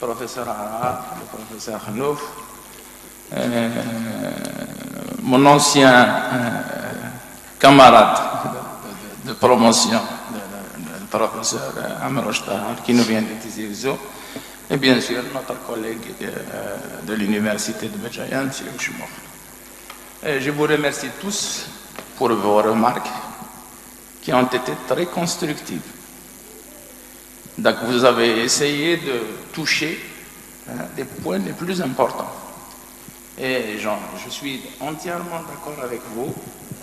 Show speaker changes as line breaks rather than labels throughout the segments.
professeur Ara, le professeur Hanouf, mon ancien camarade de promotion, le professeur Amr Oshtar, qui nous vient de Tizi Ouzou, et bien sûr notre collègue de l'université de Béjaïa, M. Ouchmour. Je vous remercie tous pour vos remarques qui ont été très constructives. Donc vous avez essayé de toucher les points les plus importants. Et je suis entièrement d'accord avec vous.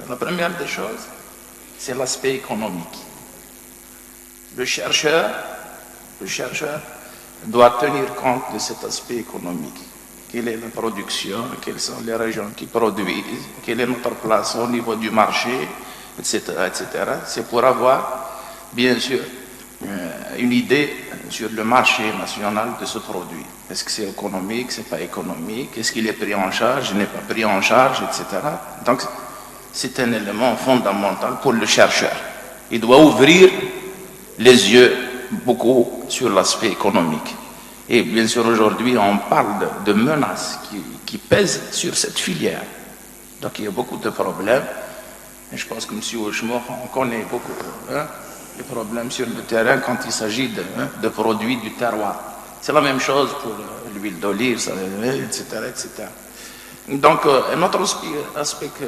La première des choses, c'est l'aspect économique. Le chercheur doit tenir compte de cet aspect économique. Quelle est la production, quelles sont les régions qui produisent, quelle est notre place au niveau du marché, etc. etc. C'est pour avoir, bien sûr, une idée sur le marché national de ce produit. Est-ce que c'est économique, c'est pas économique, est-ce qu'il est pris en charge, n'est pas pris en charge, etc. Donc, c'est un élément fondamental pour le chercheur. Il doit ouvrir les yeux beaucoup sur l'aspect économique. Et bien sûr, aujourd'hui, on parle de menaces qui pèsent sur cette filière. Donc, il y a beaucoup de problèmes. Et je pense que M. Ouchmour, on connaît beaucoup les problèmes sur le terrain quand il s'agit de produits du terroir. C'est la même chose pour l'huile d'olive, etc., etc. Donc, un autre aspect que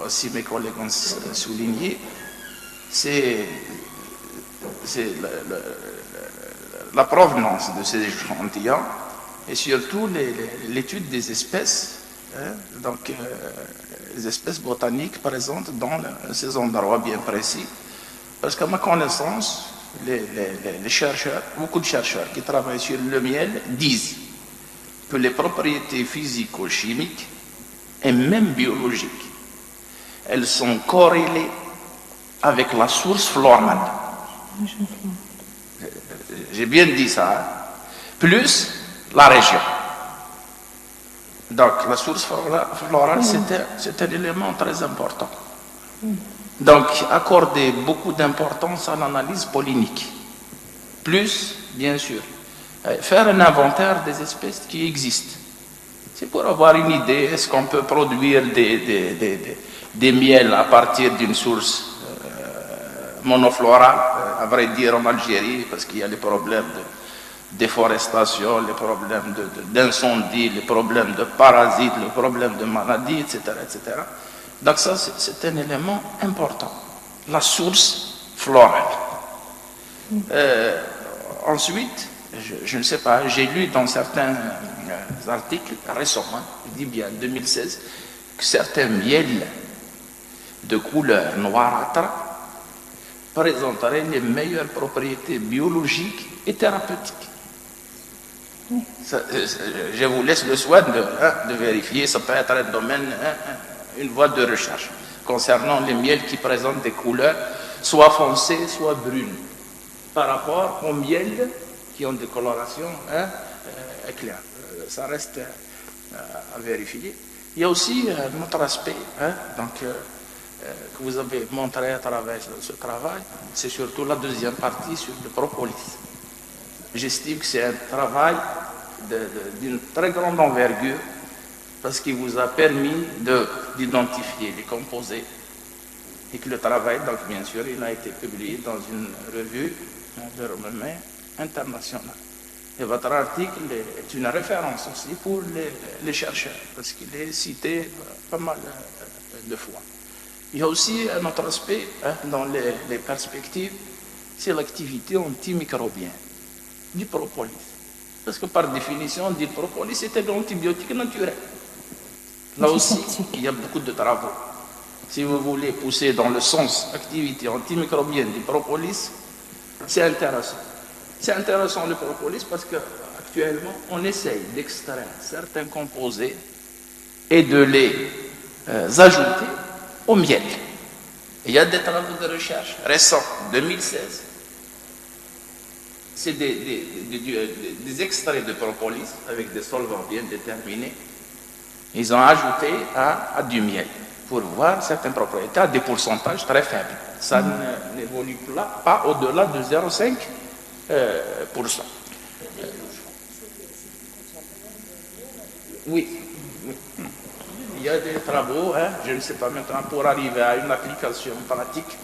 aussi mes collègues ont souligné, c'est la provenance de ces échantillons et surtout l'étude des espèces, les espèces botaniques présentes dans ces endroits bien précis. Parce qu'à ma connaissance, les chercheurs, beaucoup de chercheurs qui travaillent sur le miel disent que les propriétés physico-chimiques et même biologiques, elles sont corrélées avec la source florale. J'ai bien dit ça, plus la région. Donc la source florale, c'est un élément très important. Donc accorder beaucoup d'importance à l'analyse pollinique. Plus, bien sûr, faire un inventaire des espèces qui existent. C'est pour avoir une idée, est-ce qu'on peut produire des miels à partir d'une source monoflorale, à vrai dire en Algérie, parce qu'il y a les problèmes de déforestation, les problèmes d'incendie, les problèmes de parasites, les problèmes de maladies, etc. etc. Donc ça, c'est un élément important, la source florale. Ensuite, je ne sais pas, j'ai lu dans certains articles récemment, je dis bien 2016, que certains miels de couleur noirâtre présenteraient les meilleures propriétés biologiques et thérapeutiques. Je vous laisse le soin de vérifier, ça peut être un domaine, une voie de recherche concernant les miels qui présentent des couleurs soit foncées, soit brunes, par rapport aux miels qui ont des colorations claires. Ça reste à vérifier. Il y a aussi un autre aspect que vous avez montré à travers ce travail, c'est surtout la deuxième partie sur le propolis. J'estime que c'est un travail d'une très grande envergure parce qu'il vous a permis d'identifier les composés et que le travail, donc bien sûr, il a été publié dans une revue de renommée internationale. Et votre article est une référence aussi pour les chercheurs parce qu'il est cité pas mal de fois. Il y a aussi un autre aspect dans les perspectives, c'est l'activité antimicrobienne du propolis. Parce que par définition, le propolis est un antibiotique naturel. Là aussi, il y a beaucoup de travaux. Si vous voulez pousser dans le sens activité antimicrobienne du propolis, c'est intéressant. C'est intéressant le propolis parce qu'actuellement, on essaye d'extraire certains composés et de les ajouter au miel. Il y a des travaux de recherche récents, 2016. C'est des extraits de propolis avec des solvants bien déterminés. Ils ont ajouté à du miel pour voir certaines propriétés à des pourcentages très faibles. Ça n'évolue pas au-delà de 0,5%. Oui. Il y a des travaux, hein, je ne sais pas maintenant, pour arriver à une application pratique.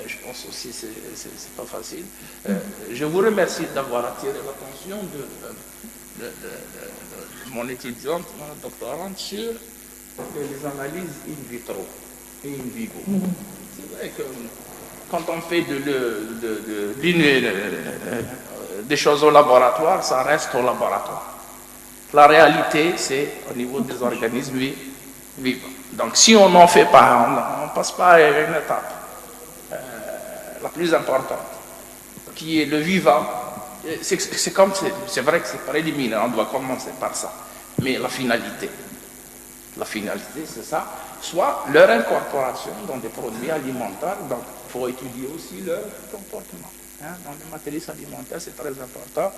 Je pense aussi que ce n'est pas facile. Je vous remercie d'avoir attiré l'attention de mon étudiante, mon doctorante, sur les analyses in vitro et in vivo. C'est vrai que quand on fait des choses au laboratoire, ça reste au laboratoire. La réalité, c'est au niveau des organismes vivants. Donc si on n'en fait pas, on ne passe pas à une étape la plus importante, qui est le vivant. C'est vrai que c'est préliminaire, on doit commencer par ça. Mais la finalité, c'est ça. Soit leur incorporation dans des produits alimentaires, donc il faut étudier aussi leur comportement. Dans les matrices alimentaires, c'est très important,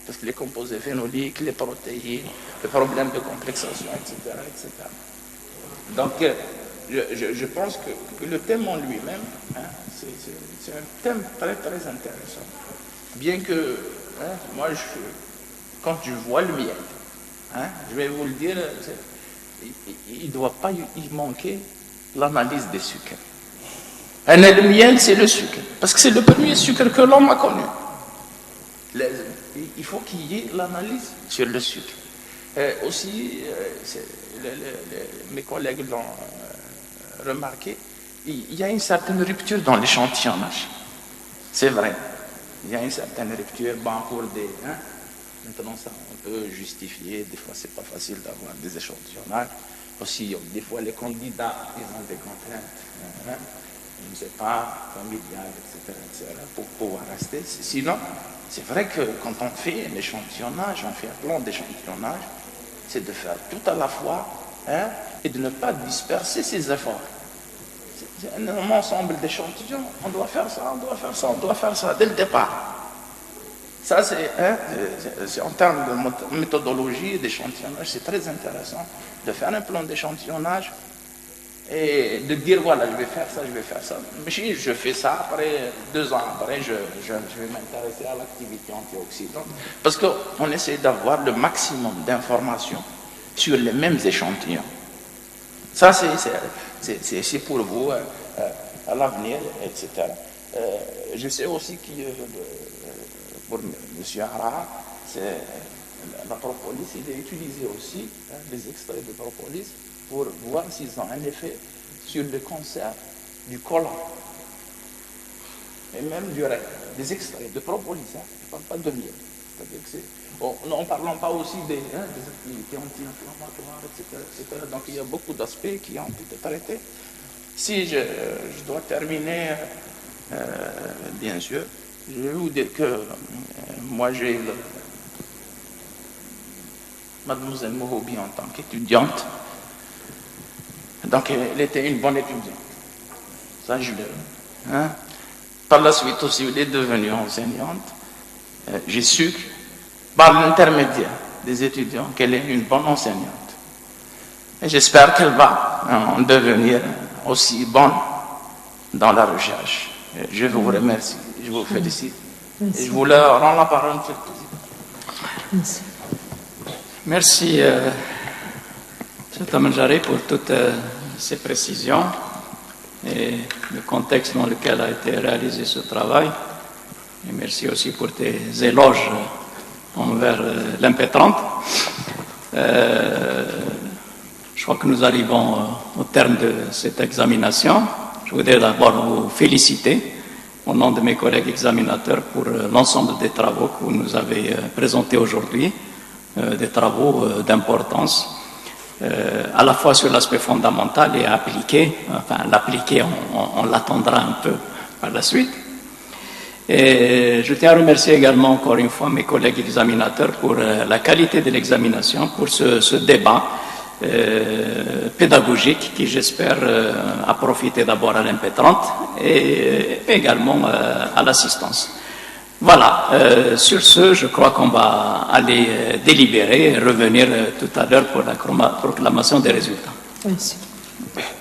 parce que les composés phénoliques, les protéines, les problèmes de complexation, etc. etc. Donc, je pense que le thème en lui-même, c'est un thème très, très intéressant. Bien que, moi, quand je vois le miel, je vais vous le dire, il ne doit pas y manquer l'analyse des sucres. Le miel, c'est le sucre, parce que c'est le premier sucre que l'homme a connu. Il faut qu'il y ait l'analyse sur le sucre. Aussi, mes collègues l'ont remarqué, il y a une certaine rupture dans l'échantillonnage. C'est vrai. Il y a une certaine rupture, pour des... maintenant, ça, on peut justifier. Des fois, c'est pas facile d'avoir des échantillonnages. Aussi, des fois, les candidats, ils ont des contraintes. Je ne sais pas, familiales, etc., pour pouvoir rester. Sinon, c'est vrai que quand on fait un échantillonnage, on fait un plan d'échantillonnage, c'est de faire tout à la fois et de ne pas disperser ses efforts. C'est un ensemble d'échantillons. On doit faire ça, on doit faire ça, on doit faire ça dès le départ. Ça, c'est en termes de méthodologie d'échantillonnage, c'est très intéressant de faire un plan d'échantillonnage et de dire, voilà, je vais faire ça, je vais faire ça. Mais si je fais ça, après 2 ans après, je vais m'intéresser à l'activité antioxydante. Parce qu'on essaie d'avoir le maximum d'informations sur les mêmes échantillons. Ça, c'est pour vous, à l'avenir, etc. Je sais aussi que pour M. Hara, la propolis, il est utilisé aussi, des extraits de propolis, pour voir s'ils ont un effet sur le cancer du côlon et même du rein. Des extraits de propolis, je ne parle pas de miel. En parlant pas aussi des activités anti-inflammatoires, etc. Donc il y a beaucoup d'aspects qui ont été traités. Si je dois terminer, bien sûr, je vais vous dire que moi j'ai Mademoiselle Mouroubi en tant qu'étudiante. Donc elle était une bonne étudiante. Ça, je le... Par la suite aussi, elle est devenue enseignante. J'ai su, par l'intermédiaire des étudiants, qu'elle est une bonne enseignante. Et j'espère qu'elle va en devenir aussi bonne dans la recherche. Je vous remercie, je vous félicite. Et je vous rends la parole, Monsieur le Président.
Merci.
Merci, M. Tamanjari, pour toutes ces précisions et le contexte dans lequel a été réalisé ce travail. Et merci aussi pour tes éloges envers l'impétrante. Je crois que nous arrivons au terme de cette examination. Je voudrais d'abord vous féliciter au nom de mes collègues examinateurs pour l'ensemble des travaux que vous nous avez présentés aujourd'hui, des travaux d'importance, à la fois sur l'aspect fondamental et appliqué. Enfin, l'appliquer, on l'attendra un peu par la suite. Et je tiens à remercier également encore une fois mes collègues examinateurs pour la qualité de l'examination, pour ce débat pédagogique qui, j'espère, a profité d'abord à l'impétrante et également à l'assistance. Voilà, sur ce, je crois qu'on va aller délibérer et revenir tout à l'heure pour la proclamation des résultats.
Merci.